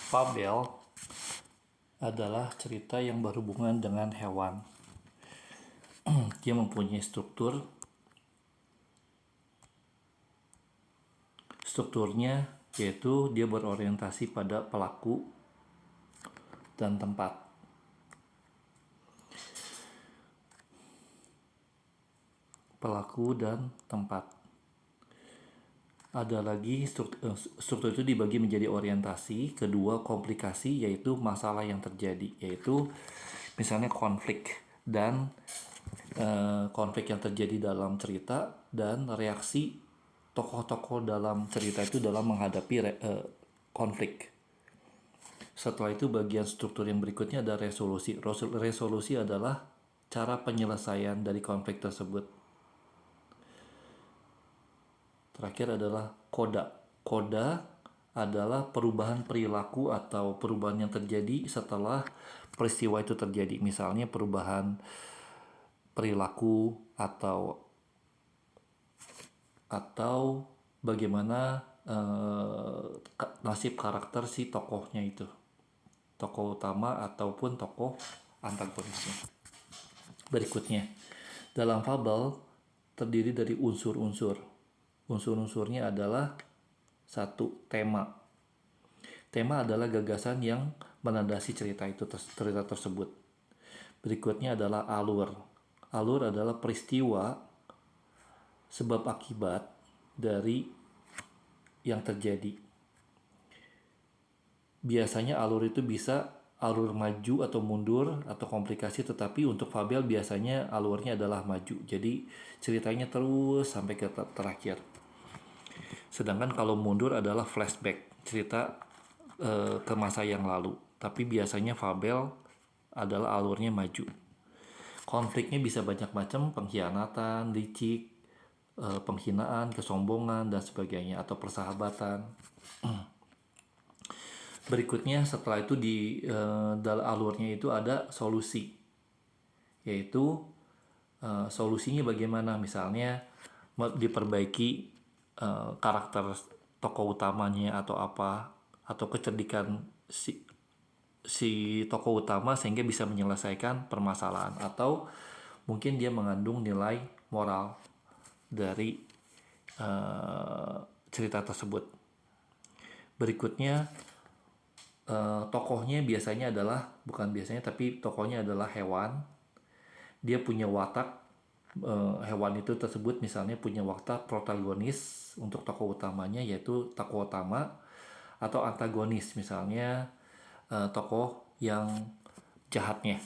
Fabel adalah cerita yang berhubungan dengan hewan. Dia mempunyai strukturnya yaitu dia berorientasi pada pelaku dan tempat. Pelaku dan tempat. Ada lagi struktur itu dibagi menjadi orientasi, kedua komplikasi yaitu masalah yang terjadi, yaitu misalnya konflik dan konflik yang terjadi dalam cerita dan reaksi tokoh-tokoh dalam cerita itu dalam menghadapi konflik. Setelah itu bagian struktur yang berikutnya ada resolusi. Resolusi adalah cara penyelesaian dari konflik tersebut. Terakhir adalah koda. Koda adalah perubahan perilaku atau perubahan yang terjadi setelah peristiwa itu terjadi. Misalnya perubahan perilaku atau bagaimana nasib karakter si tokohnya itu. Tokoh utama ataupun tokoh antagonisnya. Berikutnya, dalam fabel terdiri dari unsur-unsur. Unsur-unsurnya adalah satu, tema. Tema adalah gagasan yang menandasi cerita tersebut. Berikutnya adalah alur. Alur adalah peristiwa sebab akibat dari yang terjadi. Biasanya alur itu bisa alur maju atau mundur atau komplikasi, tetapi untuk fabel biasanya alurnya adalah maju. Jadi ceritanya terus sampai ke terakhir. Sedangkan kalau mundur adalah flashback, cerita ke masa yang lalu. Tapi biasanya fabel adalah alurnya maju. Konfliknya bisa banyak macam, pengkhianatan, licik, penghinaan, kesombongan, dan sebagainya, atau persahabatan. Berikutnya setelah itu di dalam alurnya itu ada solusi, yaitu solusinya bagaimana, misalnya diperbaiki karakter tokoh utamanya atau apa, atau kecerdikan si tokoh utama sehingga bisa menyelesaikan permasalahan, atau mungkin dia mengandung nilai moral dari cerita tersebut. Berikutnya tokohnya biasanya adalah, bukan biasanya tapi tokohnya adalah hewan. Dia punya watak, hewan itu tersebut misalnya punya watak protagonis untuk tokoh utamanya, yaitu tokoh utama, atau antagonis, misalnya tokoh yang jahatnya.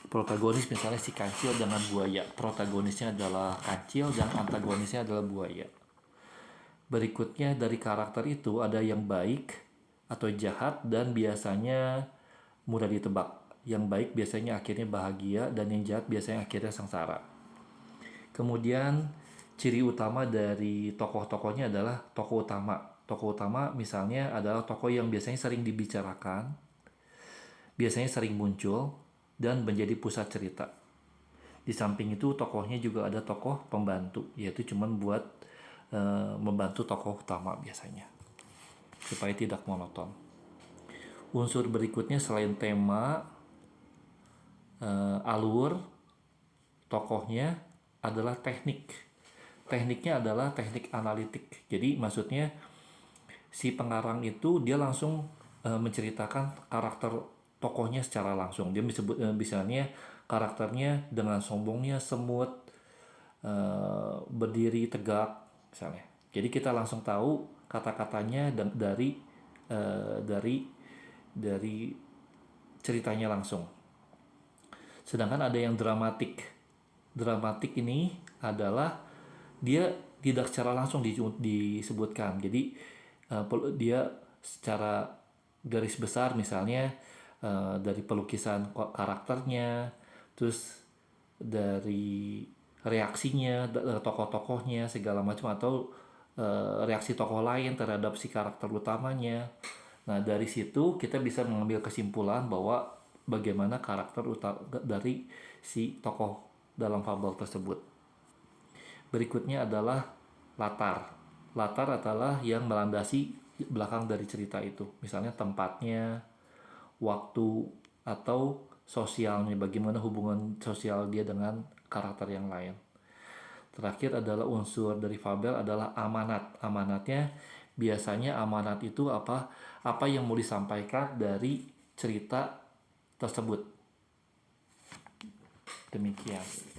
Protagonis misalnya si kancil dengan buaya, protagonisnya adalah kancil dan antagonisnya adalah buaya. Berikutnya dari karakter itu ada yang baik atau jahat, dan biasanya mudah ditebak. Yang baik biasanya akhirnya bahagia, dan yang jahat biasanya akhirnya sengsara. Kemudian ciri utama dari tokoh-tokohnya adalah tokoh utama. Tokoh utama misalnya adalah tokoh yang biasanya sering dibicarakan, biasanya sering muncul, dan menjadi pusat cerita. Di samping itu tokohnya juga ada tokoh pembantu, yaitu cuman buat membantu tokoh utama biasanya, supaya tidak monoton. Unsur berikutnya selain tema, alur, tokohnya adalah teknik. Tekniknya adalah teknik analitik. Jadi maksudnya si pengarang itu dia langsung menceritakan karakter tokohnya secara langsung. Dia disebut misalnya karakternya dengan sombongnya semut, berdiri tegak misalnya. Jadi kita langsung tahu kata-katanya dari ceritanya langsung. Sedangkan ada yang dramatik. Dramatik ini adalah dia tidak secara langsung disebutkan. Jadi dia secara garis besar, misalnya dari pelukisan karakternya, terus dari reaksinya tokoh-tokohnya segala macam, atau reaksi tokoh lain terhadap si karakter utamanya. Nah dari situ kita bisa mengambil kesimpulan bahwa bagaimana karakter dari si tokoh dalam fabel tersebut. Berikutnya adalah latar. Latar adalah yang melandasi belakang dari cerita itu. Misalnya tempatnya, waktu, atau sosialnya, bagaimana hubungan sosial dia dengan karakter yang lain. Terakhir adalah unsur dari fabel adalah amanat. Amanatnya biasanya amanat itu apa? Apa yang mau disampaikan dari cerita tersebut. Demikian.